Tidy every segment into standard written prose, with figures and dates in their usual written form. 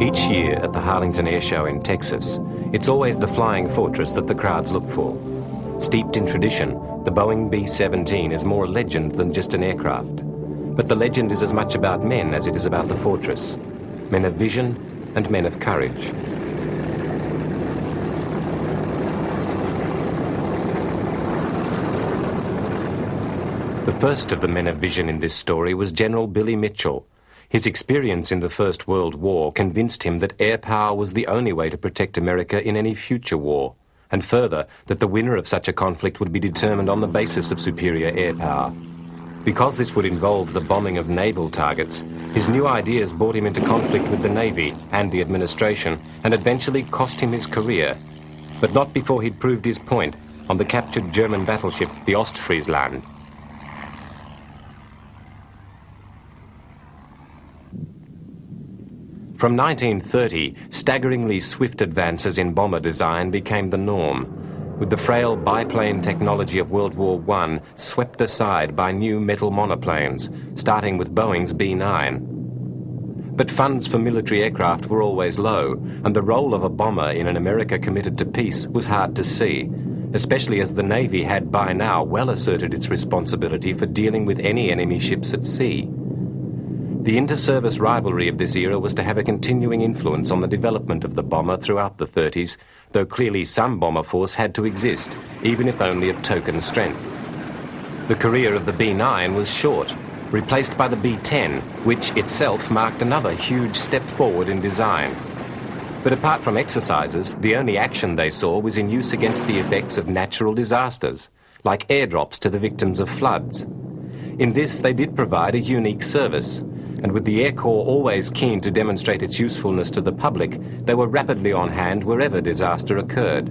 Each year at the Harlington Air Show in Texas, it's always the flying fortress that the crowds look for. Steeped in tradition, the Boeing B-17 is more a legend than just an aircraft. But the legend is as much about men as it is about the fortress. Men of vision and men of courage. The first of the men of vision in this story was General Billy Mitchell. His experience in the First World War convinced him that air power was the only way to protect America in any future war, and further, that the winner of such a conflict would be determined on the basis of superior air power. Because this would involve the bombing of naval targets, his new ideas brought him into conflict with the Navy and the administration, and eventually cost him his career. But not before he'd proved his point on the captured German battleship, the Ostfriesland. From 1930, staggeringly swift advances in bomber design became the norm, with the frail biplane technology of World War I swept aside by new metal monoplanes, starting with Boeing's B-9. But funds for military aircraft were always low, and the role of a bomber in an America committed to peace was hard to see, especially as the Navy had by now well asserted its responsibility for dealing with any enemy ships at sea. The inter-service rivalry of this era was to have a continuing influence on the development of the bomber throughout the 30s, though clearly some bomber force had to exist, even if only of token strength. The career of the B-9 was short, replaced by the B-10, which itself marked another huge step forward in design. But apart from exercises, the only action they saw was in use against the effects of natural disasters, like airdrops to the victims of floods. In this, they did provide a unique service, and with the Air Corps always keen to demonstrate its usefulness to the public, they were rapidly on hand wherever disaster occurred.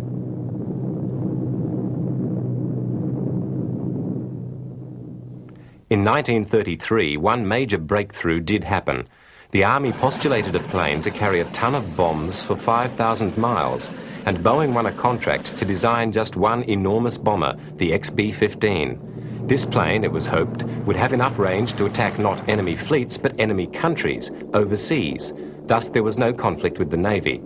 In 1933, one major breakthrough did happen. The Army postulated a plane to carry a ton of bombs for 5,000 miles, and Boeing won a contract to design just one enormous bomber, the XB-15. This plane, it was hoped, would have enough range to attack not enemy fleets but enemy countries, overseas. Thus there was no conflict with the Navy.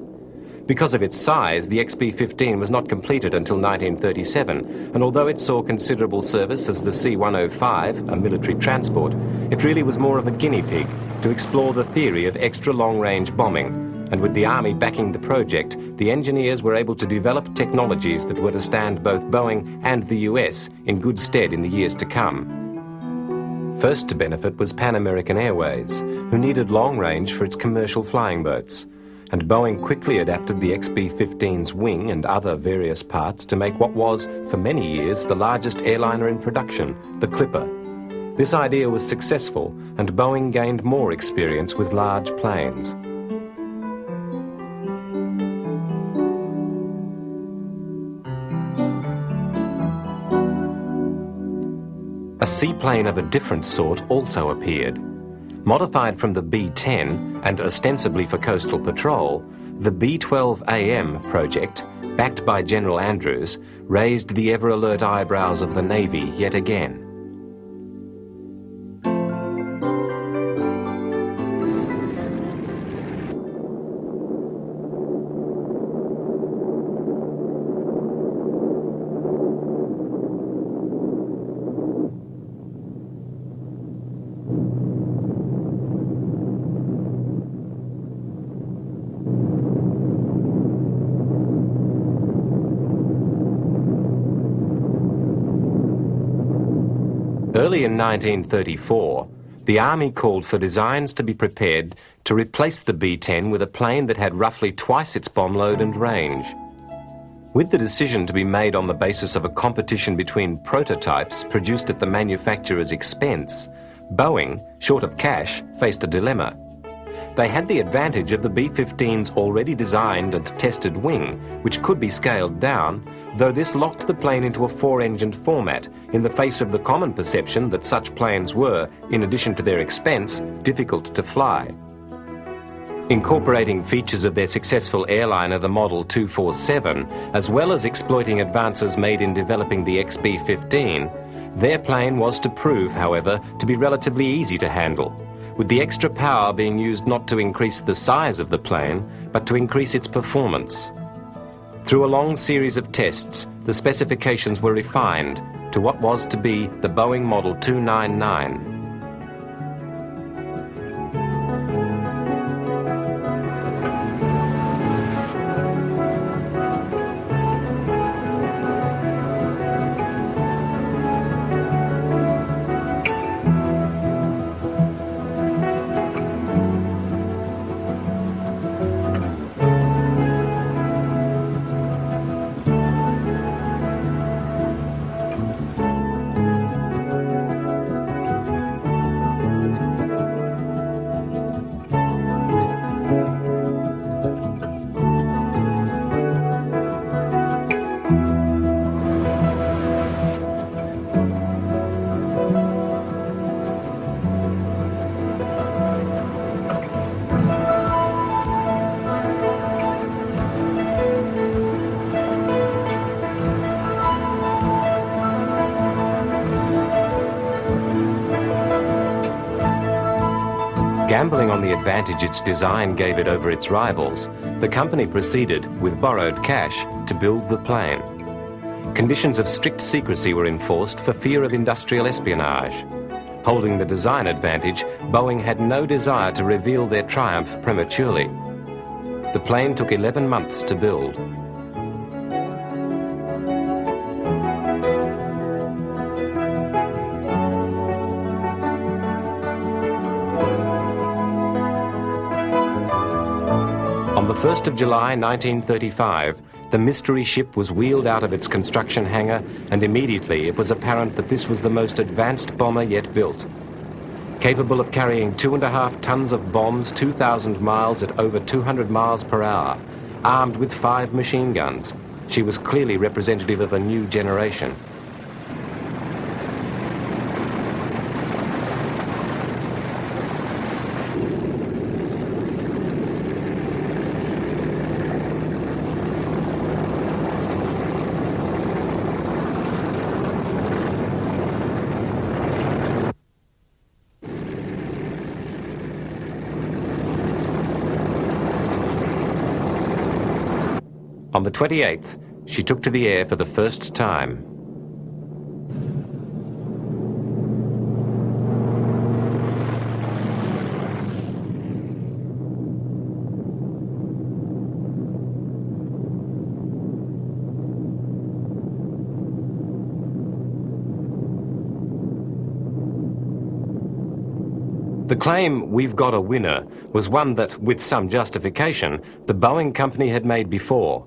Because of its size, the XB-15 was not completed until 1937, and although it saw considerable service as the C-105, a military transport, it really was more of a guinea pig to explore the theory of extra-long-range bombing. And with the Army backing the project, the engineers were able to develop technologies that were to stand both Boeing and the US in good stead in the years to come. First to benefit was Pan American Airways, who needed long range for its commercial flying boats. And Boeing quickly adapted the XB-15's wing and other various parts to make what was, for many years, the largest airliner in production, the Clipper. This idea was successful, and Boeing gained more experience with large planes. A seaplane of a different sort also appeared. Modified from the B-10 and ostensibly for coastal patrol, the B-12AM project, backed by General Andrews, raised the ever-alert eyebrows of the Navy yet again. Early in 1934, the Army called for designs to be prepared to replace the B-10 with a plane that had roughly twice its bomb load and range. With the decision to be made on the basis of a competition between prototypes produced at the manufacturer's expense, Boeing, short of cash, faced a dilemma. They had the advantage of the B-15's already designed and tested wing, which could be scaled down, though this locked the plane into a four-engined format in the face of the common perception that such planes were, in addition to their expense, difficult to fly. Incorporating features of their successful airliner, the Model 247, as well as exploiting advances made in developing the XB-15, Their plane was to prove, however, to be relatively easy to handle, with the extra power being used not to increase the size of the plane, but to increase its performance. Through a long series of tests, the specifications were refined to what was to be the Boeing Model 299. Gambling on the advantage its design gave it over its rivals, the company proceeded, with borrowed cash, to build the plane. Conditions of strict secrecy were enforced for fear of industrial espionage. Holding the design advantage, Boeing had no desire to reveal their triumph prematurely. The plane took 11 months to build. On the 1st of July 1935, the mystery ship was wheeled out of its construction hangar, and immediately it was apparent that this was the most advanced bomber yet built. Capable of carrying 2.5 tons of bombs 2,000 miles at over 200 miles per hour, armed with 5 machine guns, she was clearly representative of a new generation. On the 28th, she took to the air for the first time. The claim, "We've got a winner," was one that, with some justification, the Boeing company had made before.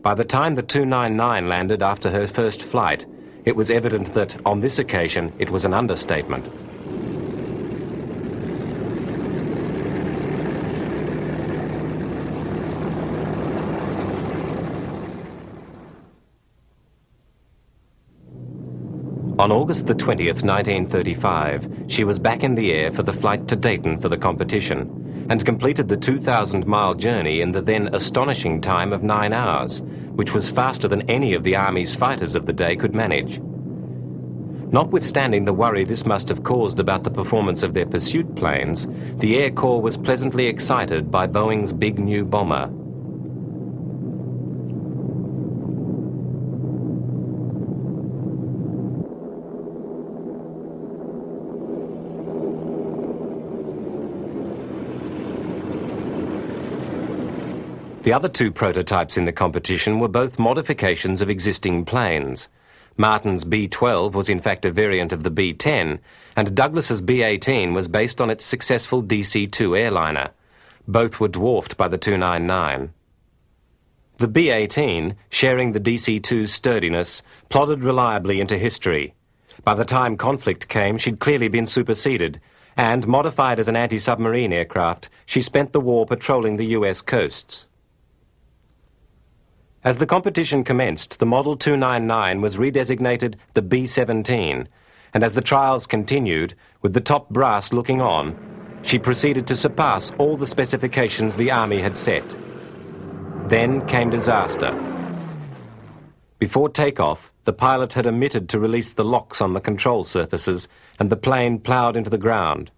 By the time the 299 landed after her first flight, it was evident that, on this occasion, it was an understatement. On August the 20th, 1935, she was back in the air for the flight to Dayton for the competition, and completed the 2,000-mile journey in the then astonishing time of 9 hours, which was faster than any of the Army's fighters of the day could manage. Notwithstanding the worry this must have caused about the performance of their pursuit planes, the Air Corps was pleasantly excited by Boeing's big new bomber. The other 2 prototypes in the competition were both modifications of existing planes. Martin's B-12 was in fact a variant of the B-10, and Douglas's B-18 was based on its successful DC-2 airliner. Both were dwarfed by the 299. The B-18, sharing the DC-2's sturdiness, plodded reliably into history. By the time conflict came, she'd clearly been superseded, and, modified as an anti-submarine aircraft, she spent the war patrolling the US coasts. As the competition commenced, the Model 299 was redesignated the B-17, and as the trials continued, with the top brass looking on, she proceeded to surpass all the specifications the Army had set. Then came disaster. Before takeoff, the pilot had omitted to release the locks on the control surfaces, and the plane ploughed into the ground.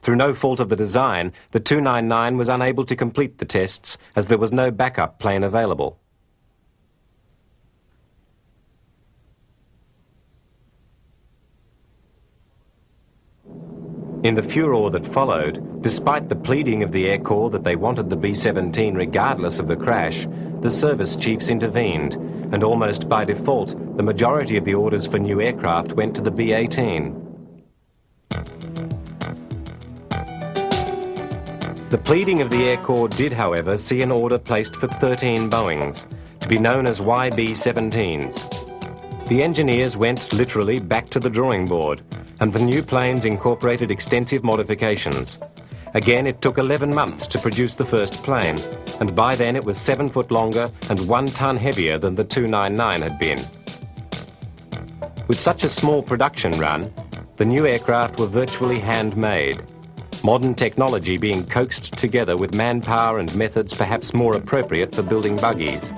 Through no fault of the design, the 299 was unable to complete the tests as there was no backup plane available. In the furor that followed, despite the pleading of the Air Corps that they wanted the B-17 regardless of the crash, the service chiefs intervened, and almost by default, the majority of the orders for new aircraft went to the B-18. The pleading of the Air Corps did, however, see an order placed for 13 Boeings, to be known as YB-17s. The engineers went literally back to the drawing board, and the new planes incorporated extensive modifications. Again, it took 11 months to produce the first plane, and by then it was 7 foot longer and 1 ton heavier than the 299 had been. With such a small production run, the new aircraft were virtually handmade, modern technology being coaxed together with manpower and methods perhaps more appropriate for building buggies.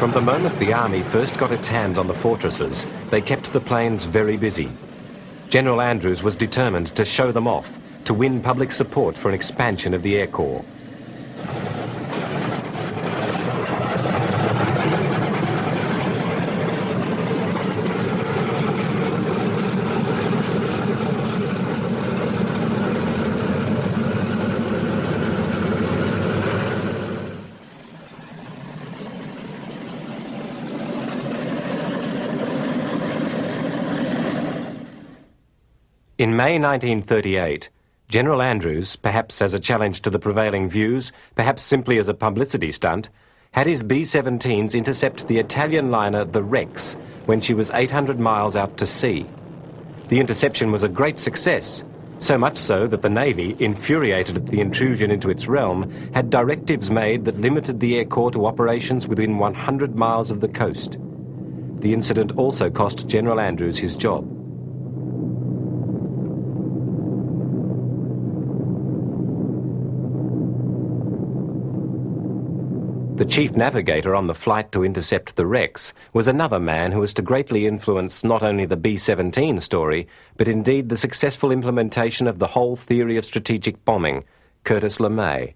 From the moment the Army first got its hands on the fortresses, they kept the planes very busy. General Andrews was determined to show them off, to win public support for an expansion of the Air Corps. In May 1938, General Andrews, perhaps as a challenge to the prevailing views, perhaps simply as a publicity stunt, had his B-17s intercept the Italian liner the Rex when she was 800 miles out to sea. The interception was a great success, so much so that the Navy, infuriated at the intrusion into its realm, had directives made that limited the Air Corps to operations within 100 miles of the coast. The incident also cost General Andrews his job. The chief navigator on the flight to intercept the Rex was another man who was to greatly influence not only the B-17 story, but indeed the successful implementation of the whole theory of strategic bombing, Curtis LeMay.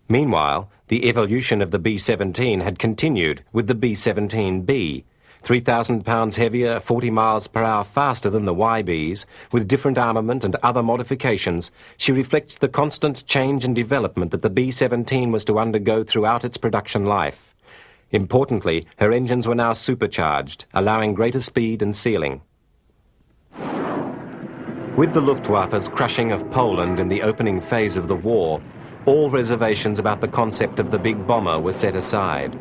Meanwhile, the evolution of the B-17 had continued with the B-17B, 3,000 pounds heavier, 40 miles per hour faster than the YBs, with different armament and other modifications. She reflects the constant change and development that the B-17 was to undergo throughout its production life. Importantly, her engines were now supercharged, allowing greater speed and sealing. With the Luftwaffe's crushing of Poland in the opening phase of the war, all reservations about the concept of the big bomber were set aside.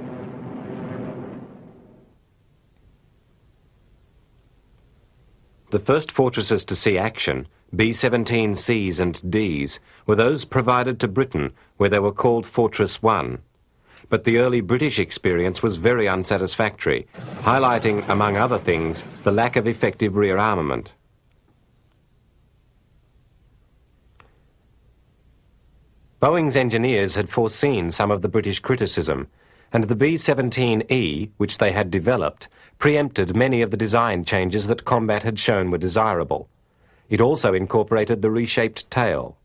The first fortresses to see action, B-17Cs and Ds, were those provided to Britain, where they were called Fortress 1. But the early British experience was very unsatisfactory, highlighting, among other things, the lack of effective rear armament. Boeing's engineers had foreseen some of the British criticism, and the B-17E, which they had developed, preempted many of the design changes that combat had shown were desirable. It also incorporated the reshaped tail.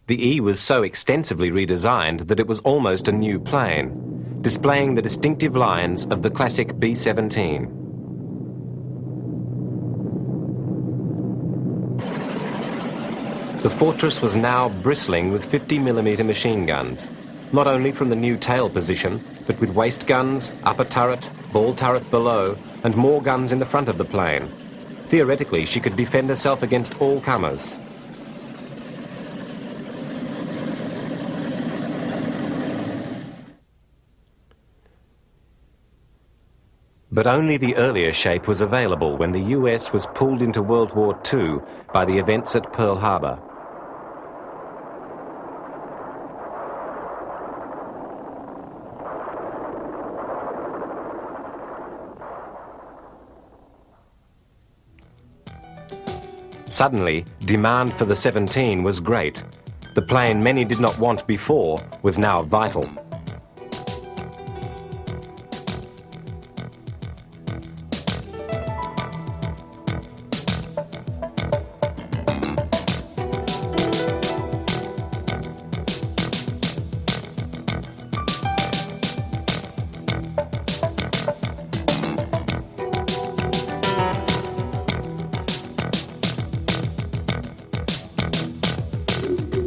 The E was so extensively redesigned that it was almost a new plane, displaying the distinctive lines of the classic B-17. The fortress was now bristling with 50mm machine guns, not only from the new tail position, but with waist guns, upper turret, ball turret below, and more guns in the front of the plane. Theoretically, she could defend herself against all comers. But only the earlier shape was available when the US was pulled into World War II by the events at Pearl Harbor. Suddenly, demand for the 17 was great. The plane many did not want before was now vital.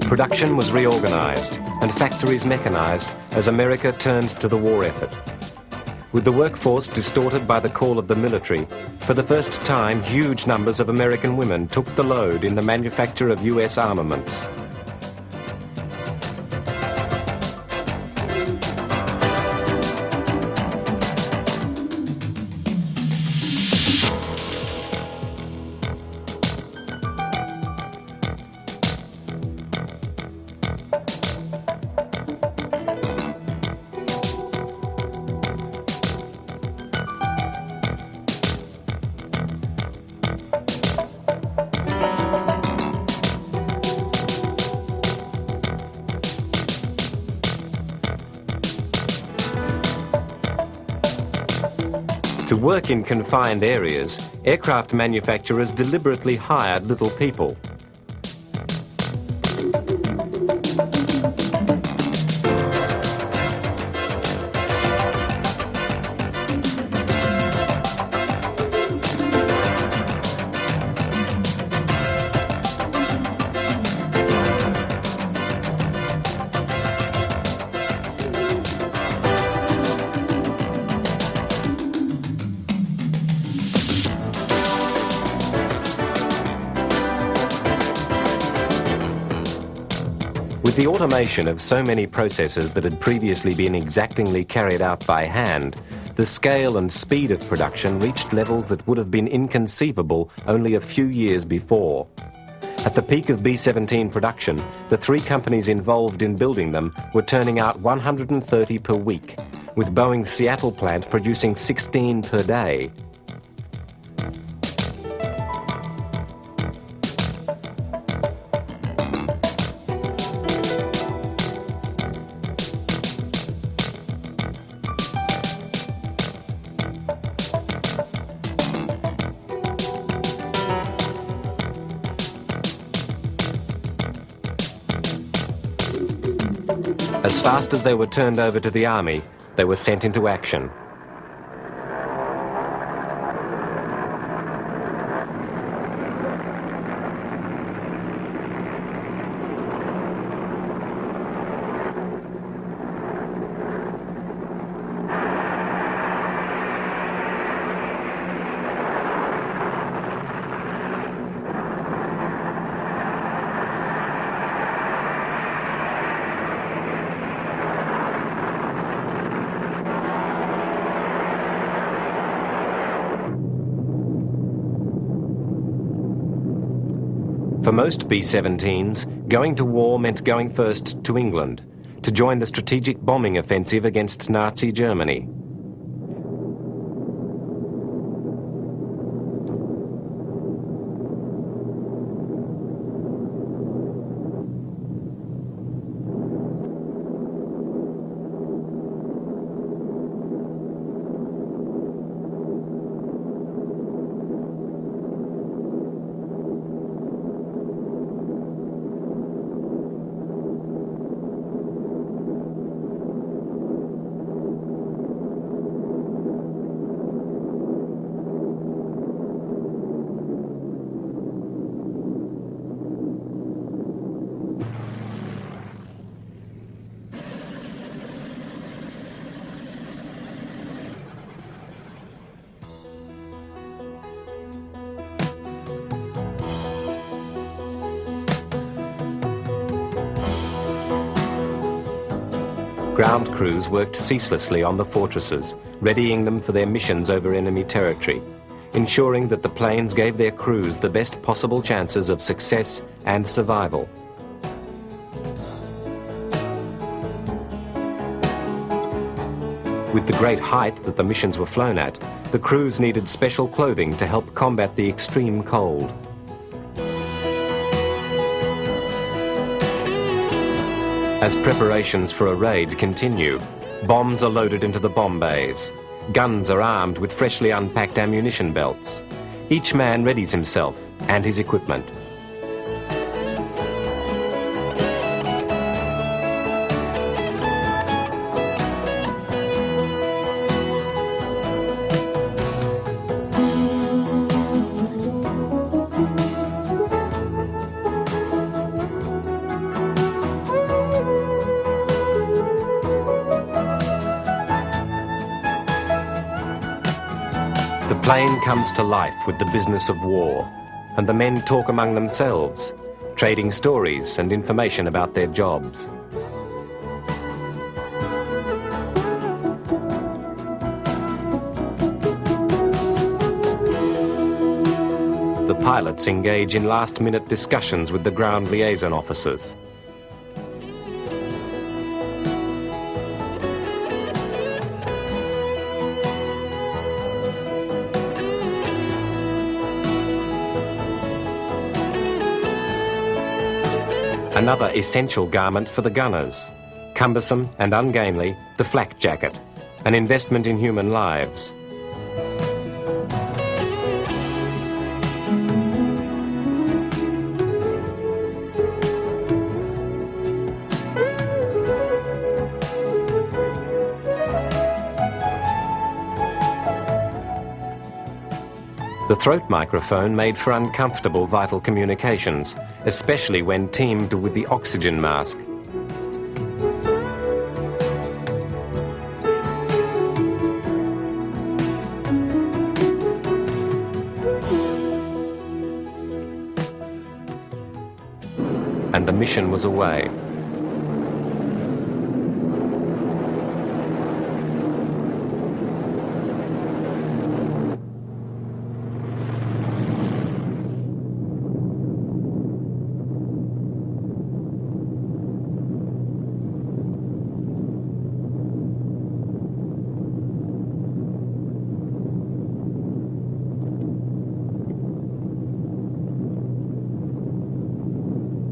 Production was reorganized and factories mechanized as America turned to the war effort. With the workforce distorted by the call of the military, for the first time huge numbers of American women took the load in the manufacture of US armaments. To work in confined areas, aircraft manufacturers deliberately hired little people. With the automation of so many processes that had previously been exactingly carried out by hand, the scale and speed of production reached levels that would have been inconceivable only a few years before. At the peak of B-17 production, the three companies involved in building them were turning out 130 per week, with Boeing's Seattle plant producing 16 per day. As fast as they were turned over to the Army, they were sent into action. For most B-17s, going to war meant going first to England, to join the strategic bombing offensive against Nazi Germany. Ground crews worked ceaselessly on the fortresses, readying them for their missions over enemy territory, ensuring that the planes gave their crews the best possible chances of success and survival. With the great height that the missions were flown at, the crews needed special clothing to help combat the extreme cold. As preparations for a raid continue, bombs are loaded into the bomb bays. Guns are armed with freshly unpacked ammunition belts. Each man readies himself and his equipment. The plane comes to life with the business of war, and the men talk among themselves, trading stories and information about their jobs. The pilots engage in last-minute discussions with the ground liaison officers. Another essential garment for the gunners. Cumbersome and ungainly, the flak jacket, an investment in human lives. The throat microphone made for uncomfortable vital communications, especially when teamed with the oxygen mask. And the mission was away.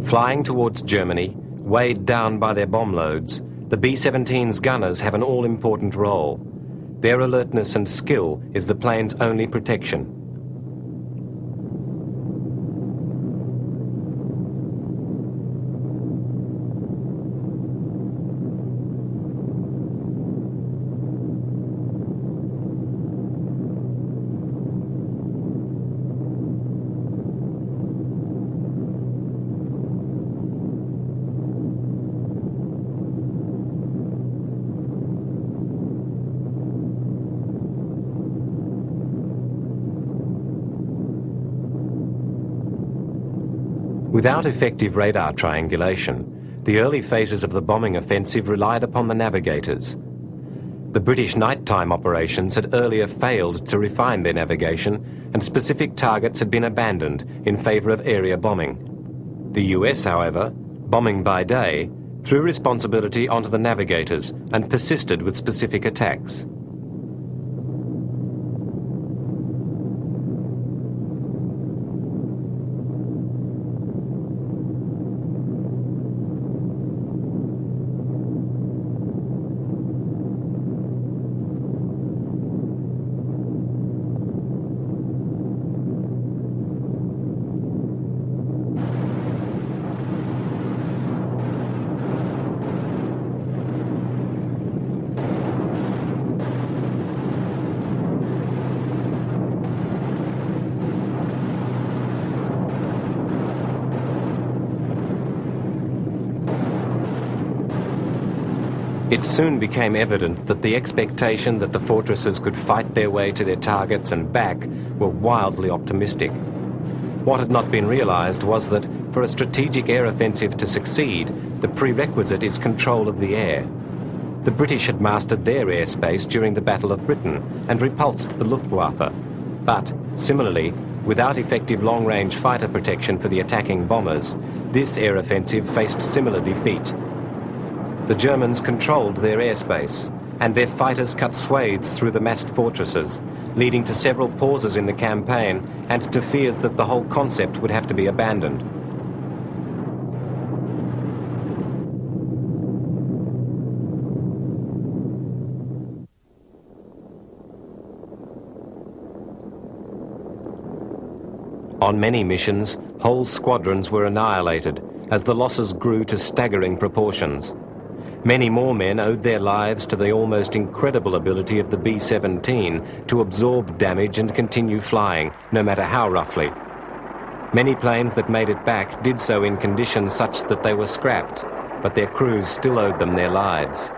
Flying towards Germany, weighed down by their bomb loads, the B-17's gunners have an all-important role. Their alertness and skill is the plane's only protection. Without effective radar triangulation, the early phases of the bombing offensive relied upon the navigators. The British nighttime operations had earlier failed to refine their navigation, and specific targets had been abandoned in favour of area bombing. The US, however, bombing by day, threw responsibility onto the navigators and persisted with specific attacks. It soon became evident that the expectation that the fortresses could fight their way to their targets and back were wildly optimistic. What had not been realized was that for a strategic air offensive to succeed, the prerequisite is control of the air. The British had mastered their airspace during the Battle of Britain and repulsed the Luftwaffe. But, similarly, without effective long-range fighter protection for the attacking bombers, this air offensive faced similar defeat. The Germans controlled their airspace, and their fighters cut swathes through the massed fortresses, leading to several pauses in the campaign and to fears that the whole concept would have to be abandoned. On many missions, whole squadrons were annihilated as the losses grew to staggering proportions. Many more men owed their lives to the almost incredible ability of the B-17 to absorb damage and continue flying, no matter how roughly. Many planes that made it back did so in conditions such that they were scrapped, but their crews still owed them their lives.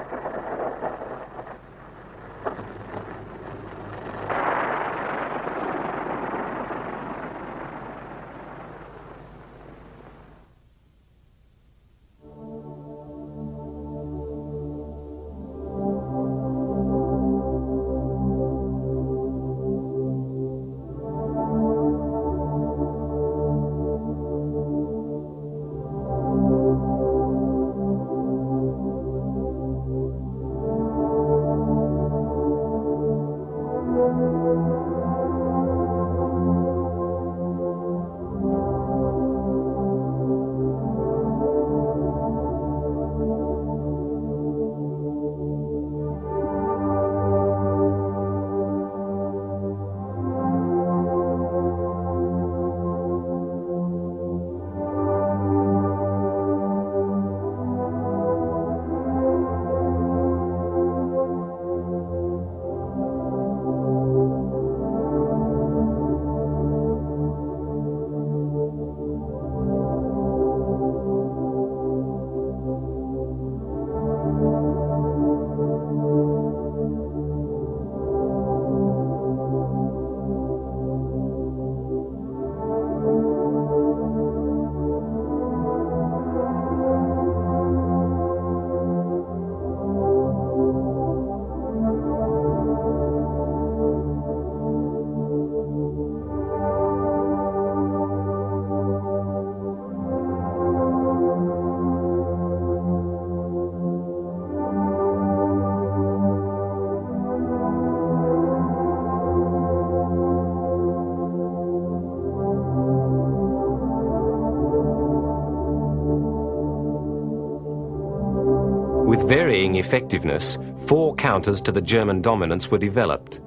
With varying effectiveness, 4 counters to the German dominance were developed.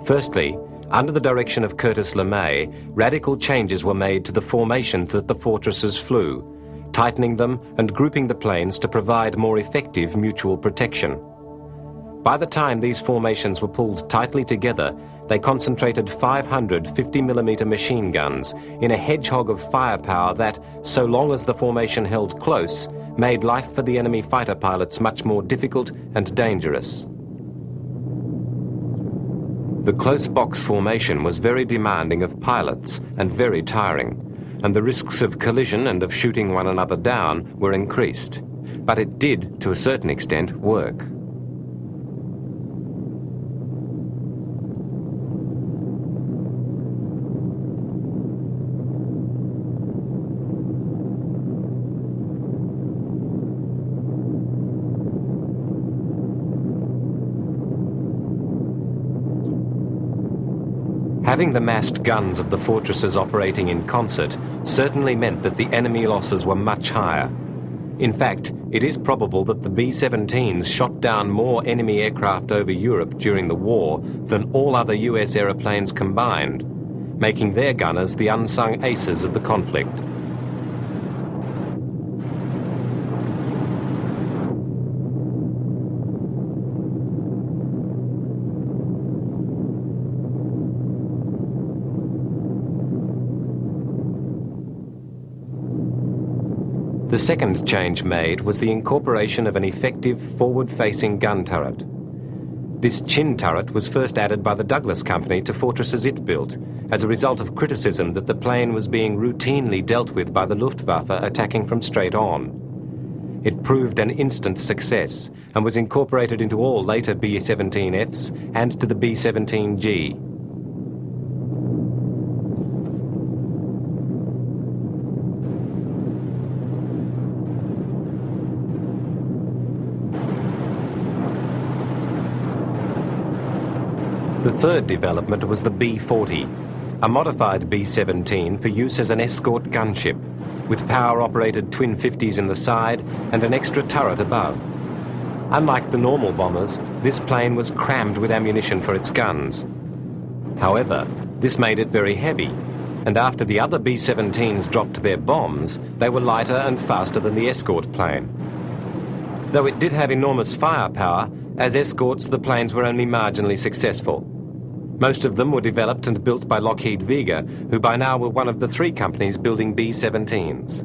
Firstly, under the direction of Curtis LeMay, radical changes were made to the formations that the fortresses flew, tightening them and grouping the planes to provide more effective mutual protection. By the time these formations were pulled tightly together, they concentrated 500 50mm machine guns in a hedgehog of firepower that, so long as the formation held close, made life for the enemy fighter pilots much more difficult and dangerous. The close box formation was very demanding of pilots and very tiring, and the risks of collision and of shooting one another down were increased. But it did, to a certain extent, work. Having the massed guns of the fortresses operating in concert certainly meant that the enemy losses were much higher. In fact, it is probable that the B-17s shot down more enemy aircraft over Europe during the war than all other US aeroplanes combined, making their gunners the unsung aces of the conflict. The second change made was the incorporation of an effective forward-facing gun turret. This chin turret was first added by the Douglas Company to fortresses it built, as a result of criticism that the plane was being routinely dealt with by the Luftwaffe attacking from straight on. It proved an instant success and was incorporated into all later B-17Fs and to the B-17G. The third development was the B-40, a modified B-17 for use as an escort gunship, with power-operated twin 50s in the side and an extra turret above. Unlike the normal bombers, this plane was crammed with ammunition for its guns. However, this made it very heavy, and after the other B-17s dropped their bombs, they were lighter and faster than the escort plane. Though it did have enormous firepower, as escorts the planes were only marginally successful. Most of them were developed and built by Lockheed Vega, who by now were one of the 3 companies building B-17s.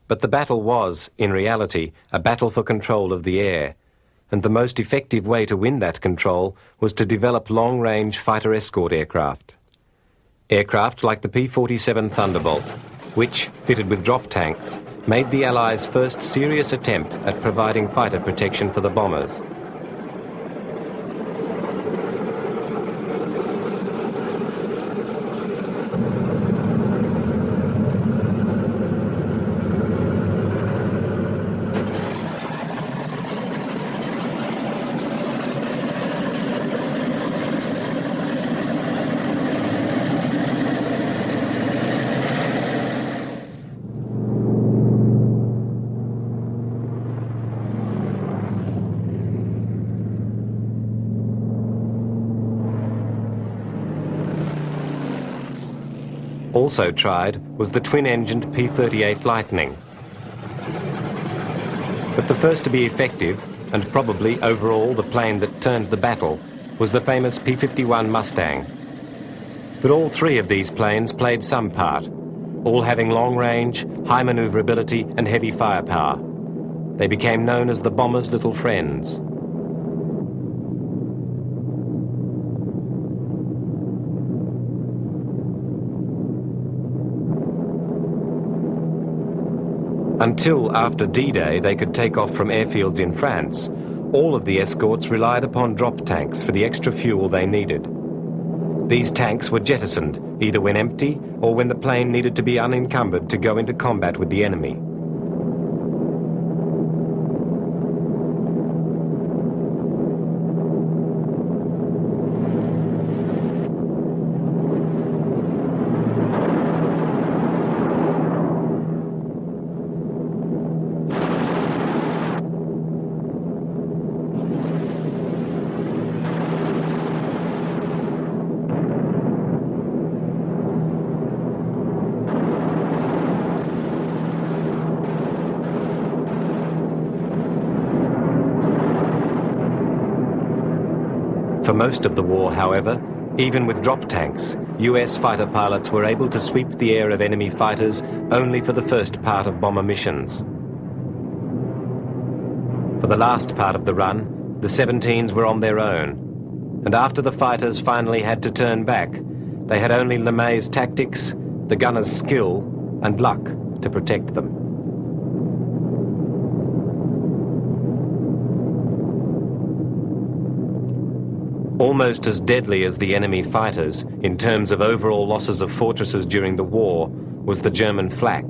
But the battle was, in reality, a battle for control of the air, and the most effective way to win that control was to develop long-range fighter escort aircraft. Aircraft like the P-47 Thunderbolt, which, fitted with drop tanks, made the Allies' first serious attempt at providing fighter protection for the bombers. Also tried was the twin-engined P-38 Lightning. But the first to be effective, and probably overall the plane that turned the battle, was the famous P-51 Mustang. But all 3 of these planes played some part, all having long range, high maneuverability and heavy firepower. They became known as the bombers' little friends. Until after D-Day they could take off from airfields in France, all of the escorts relied upon drop tanks for the extra fuel they needed. These tanks were jettisoned, either when empty or when the plane needed to be unencumbered to go into combat with the enemy. For most of the war, however, even with drop tanks, US fighter pilots were able to sweep the air of enemy fighters only for the first part of bomber missions. For the last part of the run, the 17s were on their own, and after the fighters finally had to turn back, they had only LeMay's tactics, the gunners' skill, and luck to protect them. Almost as deadly as the enemy fighters, in terms of overall losses of fortresses during the war, was the German flak.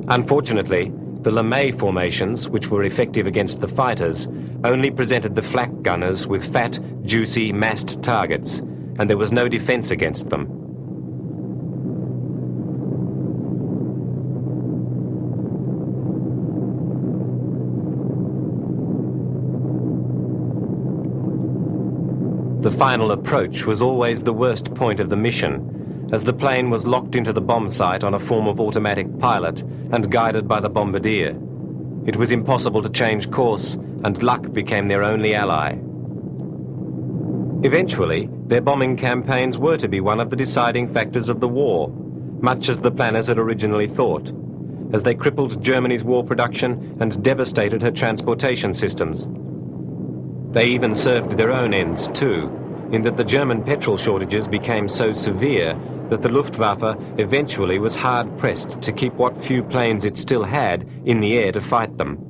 Unfortunately, the LeMay formations, which were effective against the fighters, only presented the flak gunners with fat, juicy, massed targets, and there was no defense against them. The final approach was always the worst point of the mission, as the plane was locked into the bomb site on a form of automatic pilot and guided by the bombardier. It was impossible to change course, and luck became their only ally. Eventually, their bombing campaigns were to be one of the deciding factors of the war, much as the planners had originally thought, as they crippled Germany's war production and devastated her transportation systems. They even served their own ends too, in that the German petrol shortages became so severe that the Luftwaffe eventually was hard-pressed to keep what few planes it still had in the air to fight them.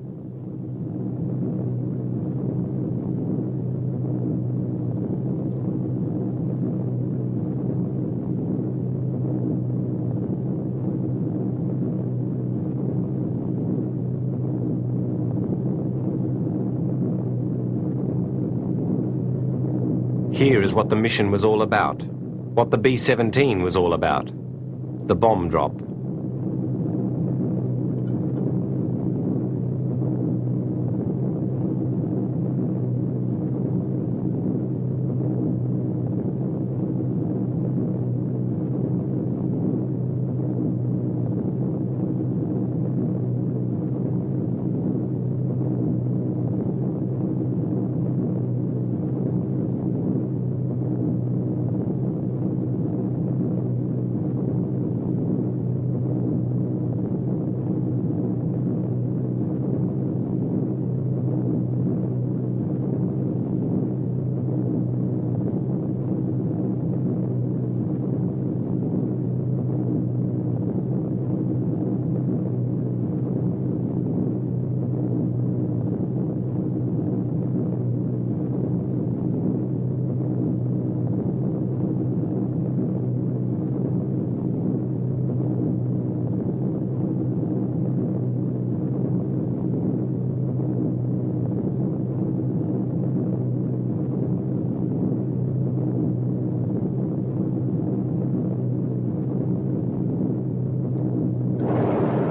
Here is what the mission was all about, what the B-17 was all about, the bomb drop.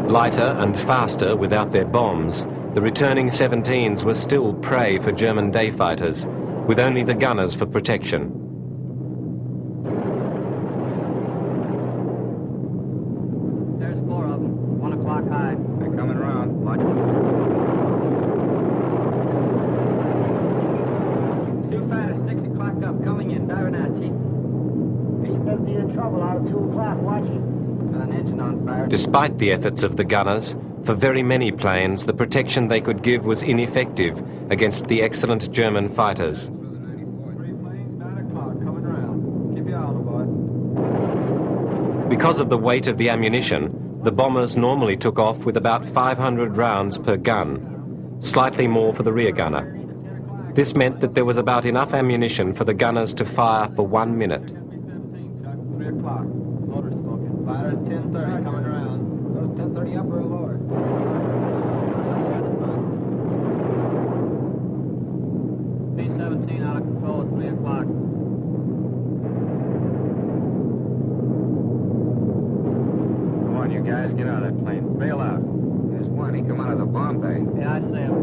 Lighter and faster without their bombs, the returning 17s were still prey for German day fighters, with only the gunners for protection. There's 4 of them, 1 o'clock high. They're coming around. Watch. Sioux fighters 6 o'clock up, coming in, diving out, Chief. B-17 in trouble out of 2 o'clock, watching. Got an engine on fire. Despite the efforts of the gunners, for very many planes the protection they could give was ineffective against the excellent German fighters. 3 planes, 9 o'clock, coming around. Keep your eye on them, boy. Because of the weight of the ammunition, the bombers normally took off with about 500 rounds per gun, slightly more for the rear gunner. This meant that there was about enough ammunition for the gunners to fire for 1 minute. 3 o'clock. Motor smoking. Fighters 10:30 coming around. Those 10:30 upper or lower? B-17 out of control at 3 o'clock. Come on, you guys, get out of that plane. Bail out. There's one. He come out of the bomb bay. Yeah, I see him.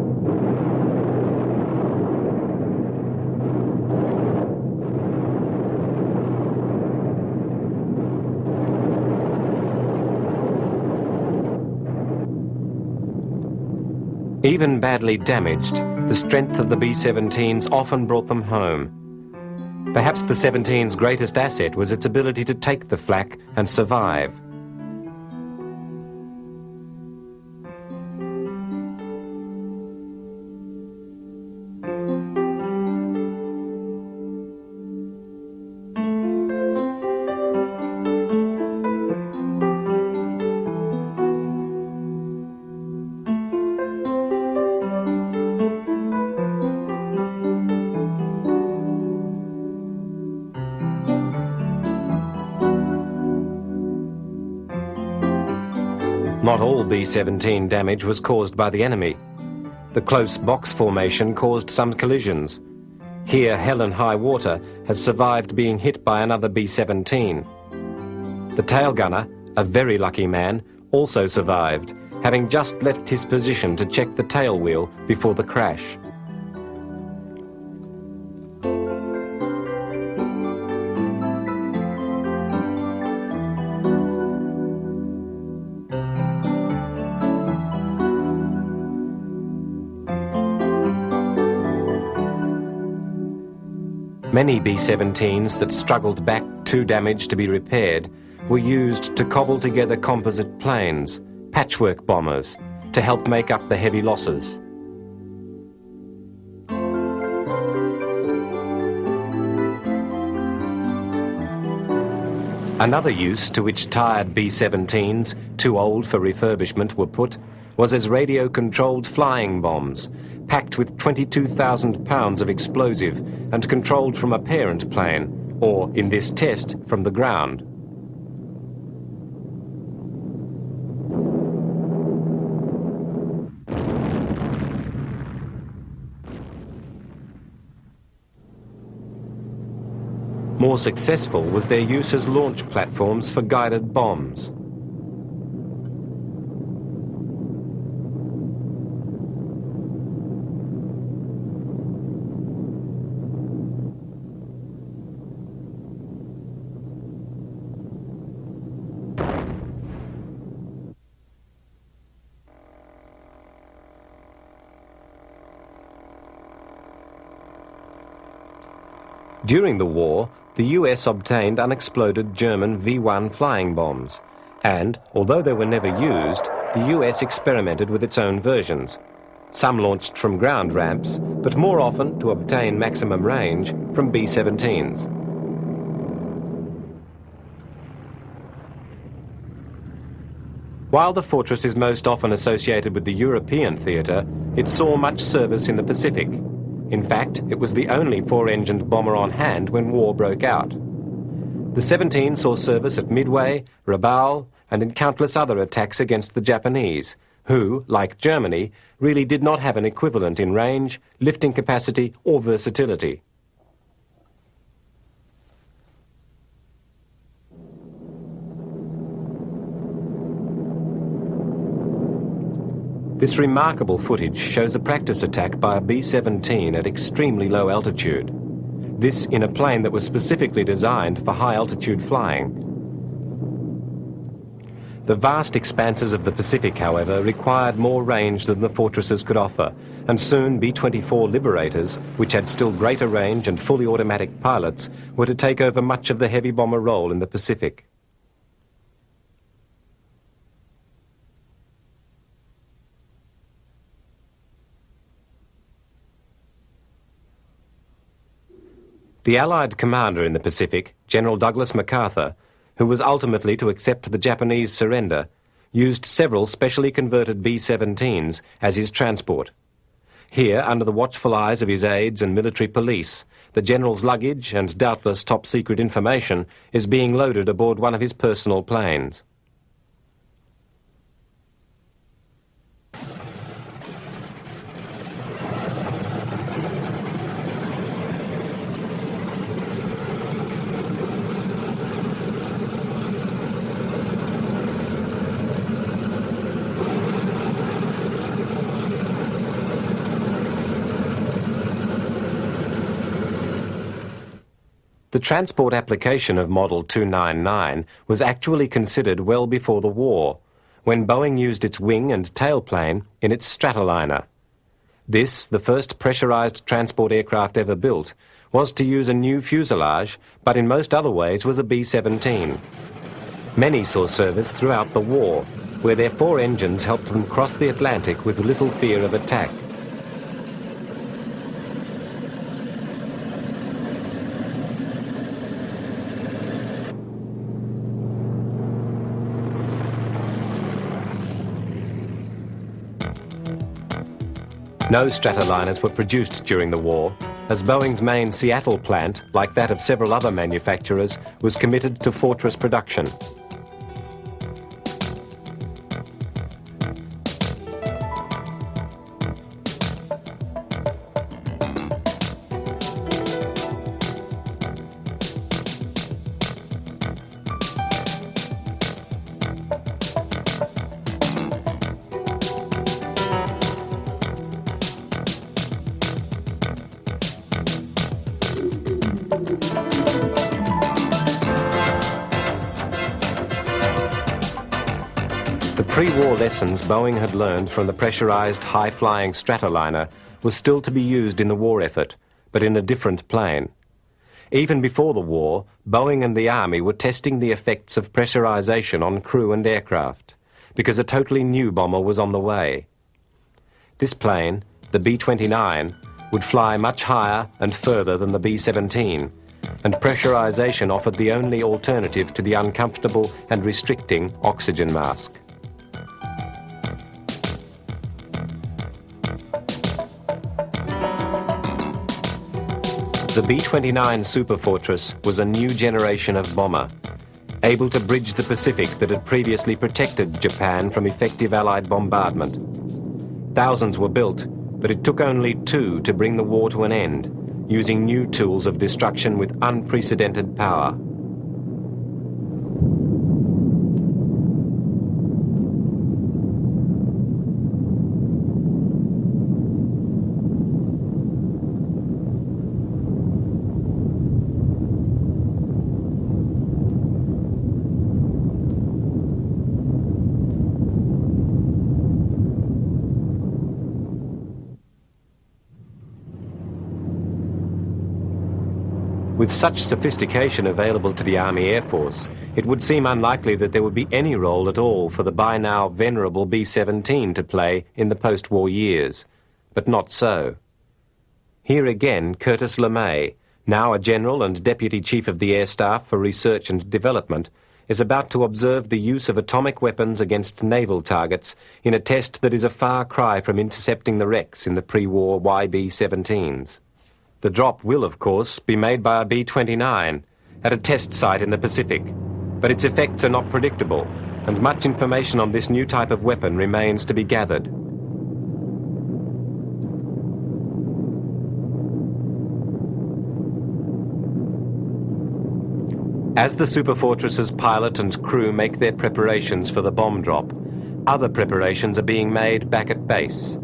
Even badly damaged, the strength of the B-17s often brought them home. Perhaps the 17's greatest asset was its ability to take the flak and survive. Not all B-17 damage was caused by the enemy. The close box formation caused some collisions. Here, hell and high water has survived being hit by another B-17. The tail gunner, a very lucky man, also survived, having just left his position to check the tail wheel before the crash. Many B-17s that struggled back too damaged to be repaired were used to cobble together composite planes, patchwork bombers, to help make up the heavy losses. Another use to which tired B-17s, too old for refurbishment, were put was as radio-controlled flying bombs, packed with 22,000 pounds of explosive and controlled from a parent plane, or, in this test, from the ground. More successful was their use as launch platforms for guided bombs. During the war, the US obtained unexploded German V-1 flying bombs, and, although they were never used, the US experimented with its own versions. Some launched from ground ramps, but more often, to obtain maximum range, from B-17s. While the Fortress is most often associated with the European theatre, it saw much service in the Pacific. In fact, it was the only four-engined bomber on hand when war broke out. The 17 saw service at Midway, Rabaul, and in countless other attacks against the Japanese, who, like Germany, really did not have an equivalent in range, lifting capacity, or versatility. This remarkable footage shows a practice attack by a B-17 at extremely low altitude. This in a plane that was specifically designed for high-altitude flying. The vast expanses of the Pacific, however, required more range than the Fortresses could offer, and soon B-24 Liberators, which had still greater range and fully automatic pilots, were to take over much of the heavy bomber role in the Pacific. The Allied commander in the Pacific, General Douglas MacArthur, who was ultimately to accept the Japanese surrender, used several specially converted B-17s as his transport. Here, under the watchful eyes of his aides and military police, the general's luggage and doubtless top-secret information is being loaded aboard one of his personal planes. The transport application of Model 299 was actually considered well before the war, when Boeing used its wing and tailplane in its Stratoliner. This, the first pressurized transport aircraft ever built, was to use a new fuselage, but in most other ways was a B-17. Many saw service throughout the war, where their four engines helped them cross the Atlantic with little fear of attack. No Stratoliners were produced during the war, as Boeing's main Seattle plant, like that of several other manufacturers, was committed to Fortress production. The pre-war lessons Boeing had learned from the pressurized high-flying Stratoliner was still to be used in the war effort, but in a different plane. Even before the war, Boeing and the Army were testing the effects of pressurization on crew and aircraft, because a totally new bomber was on the way. This plane, the B-29, would fly much higher and further than the B-17, and pressurization offered the only alternative to the uncomfortable and restricting oxygen mask. The B-29 Superfortress was a new generation of bomber, able to bridge the Pacific that had previously protected Japan from effective Allied bombardment. Thousands were built, but it took only 2 to bring the war to an end, using new tools of destruction with unprecedented power. With such sophistication available to the Army Air Force, it would seem unlikely that there would be any role at all for the by now venerable B-17 to play in the post-war years. But not so. Here again, Curtis LeMay, now a General and Deputy Chief of the Air Staff for Research and Development, is about to observe the use of atomic weapons against naval targets in a test that is a far cry from intercepting the wrecks in the pre-war YB-17s. The drop will, of course, be made by a B-29 at a test site in the Pacific, but its effects are not predictable, and much information on this new type of weapon remains to be gathered. As the Superfortress's pilot and crew make their preparations for the bomb drop, other preparations are being made back at base.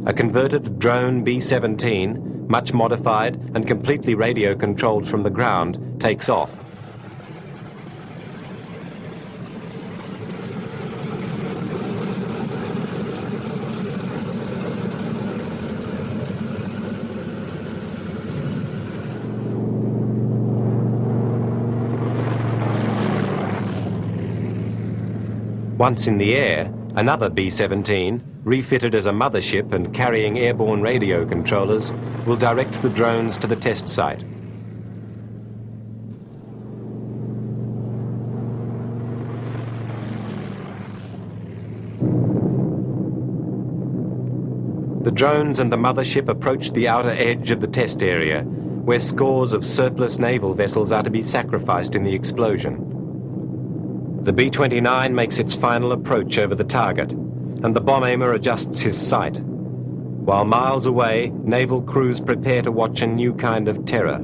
A converted drone B-17, much modified and completely radio-controlled from the ground, takes off. Once in the air, another B-17, refitted as a mothership and carrying airborne radio controllers, will direct the drones to the test site. The drones and the mothership approach the outer edge of the test area, where scores of surplus naval vessels are to be sacrificed in the explosion. The B-29 makes its final approach over the target, and the bomb aimer adjusts his sight. While miles away, naval crews prepare to watch a new kind of terror.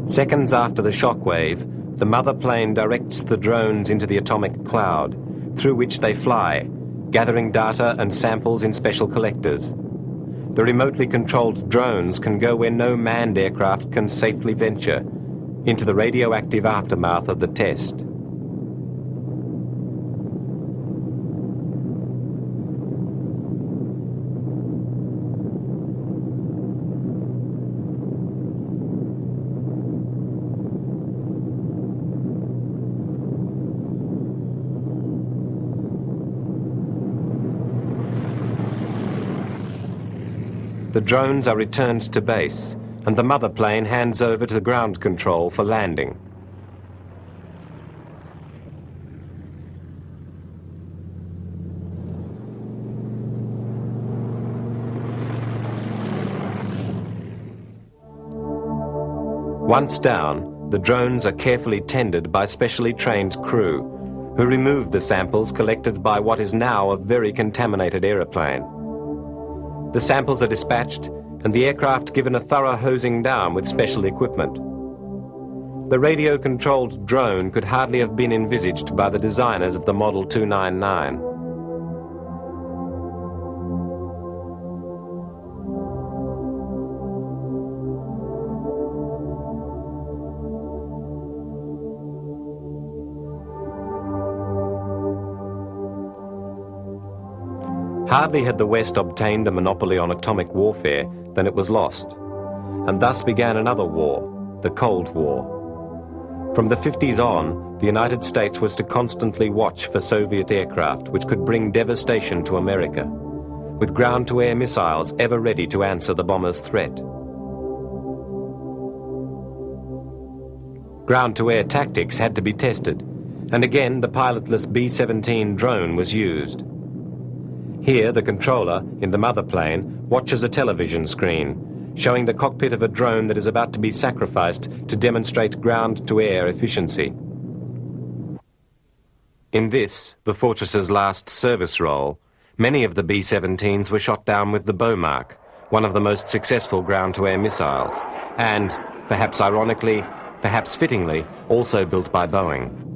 Seconds after the shockwave, the mother plane directs the drones into the atomic cloud, through which they fly, gathering data and samples in special collectors. The remotely controlled drones can go where no manned aircraft can safely venture, into the radioactive aftermath of the test. The drones are returned to base, and the mother plane hands over to ground control for landing. Once down, the drones are carefully tended by specially trained crew, who remove the samples collected by what is now a very contaminated aeroplane. The samples are dispatched, and the aircraft given a thorough hosing down with special equipment. The radio-controlled drone could hardly have been envisaged by the designers of the Model 299. Hardly had the West obtained a monopoly on atomic warfare than it was lost. And thus began another war, the Cold War. From the 50s on, the United States was to constantly watch for Soviet aircraft which could bring devastation to America, with ground-to-air missiles ever ready to answer the bomber's threat. Ground-to-air tactics had to be tested, and again the pilotless B-17 drone was used. Here, the controller, in the mother plane, watches a television screen, showing the cockpit of a drone that is about to be sacrificed to demonstrate ground-to-air efficiency. In this, the Fortress's last service role, many of the B-17s were shot down with the Beaumark, one of the most successful ground-to-air missiles, and, perhaps ironically, perhaps fittingly, also built by Boeing.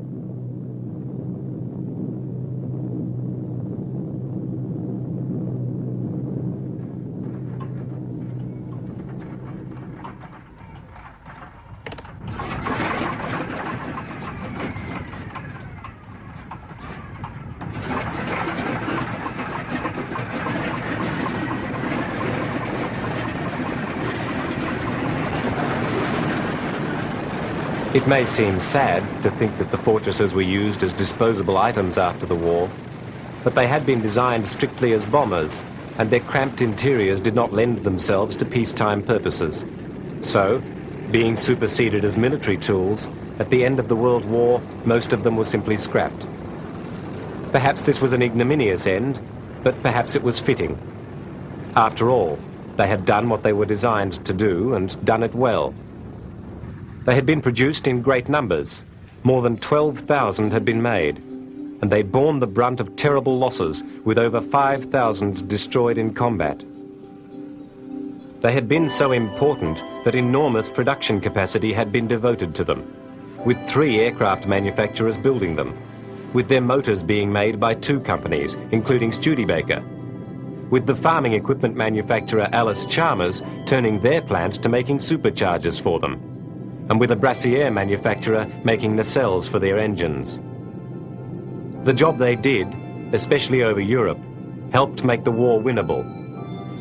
It may seem sad to think that the Fortresses were used as disposable items after the war, but they had been designed strictly as bombers, and their cramped interiors did not lend themselves to peacetime purposes. So, being superseded as military tools, at the end of the World War, most of them were simply scrapped. Perhaps this was an ignominious end, but perhaps it was fitting. After all, they had done what they were designed to do, and done it well. They had been produced in great numbers. More than 12,000 had been made, and they'd borne the brunt of terrible losses, with over 5,000 destroyed in combat. They had been so important that enormous production capacity had been devoted to them, with 3 aircraft manufacturers building them, with their motors being made by 2 companies, including Studebaker, with the farming equipment manufacturer Alice Chalmers turning their plant to making superchargers for them, and with a brassiere manufacturer making nacelles for their engines. The job they did, especially over Europe, helped make the war winnable,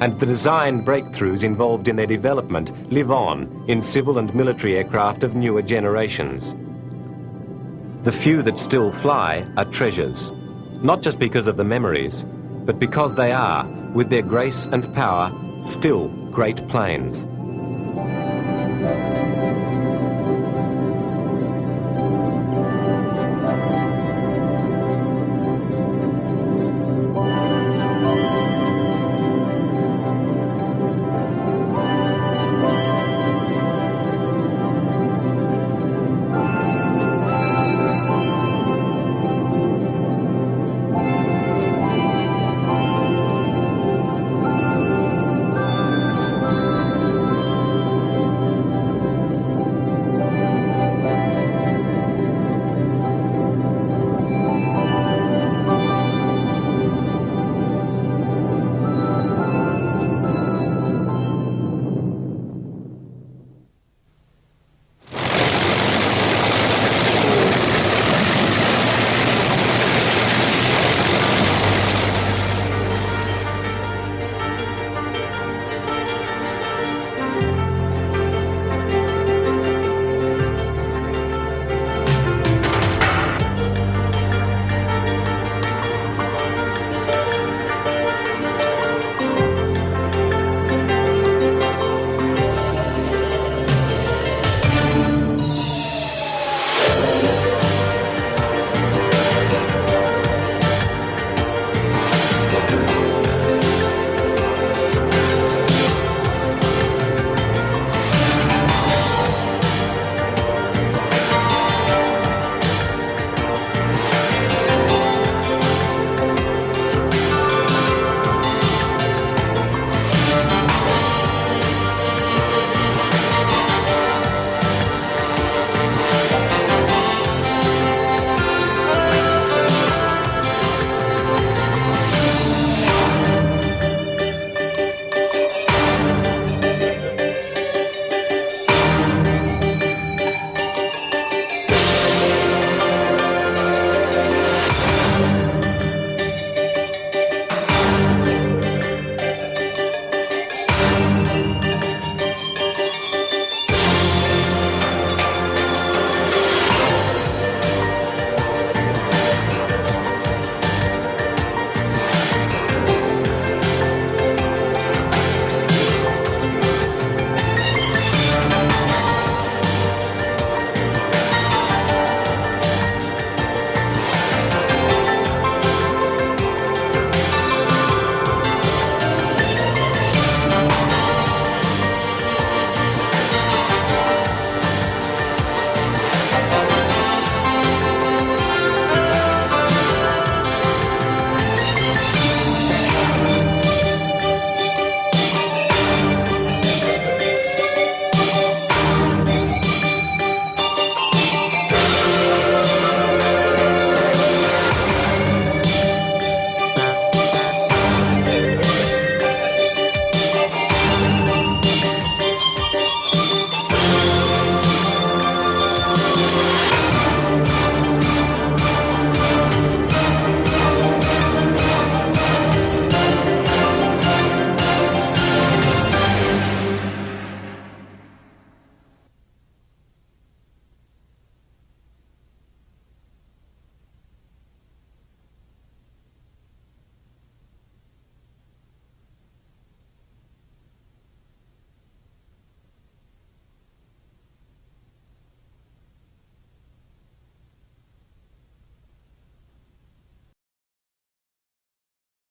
and the design breakthroughs involved in their development live on in civil and military aircraft of newer generations. The few that still fly are treasures, not just because of the memories, but because they are, with their grace and power, still great planes.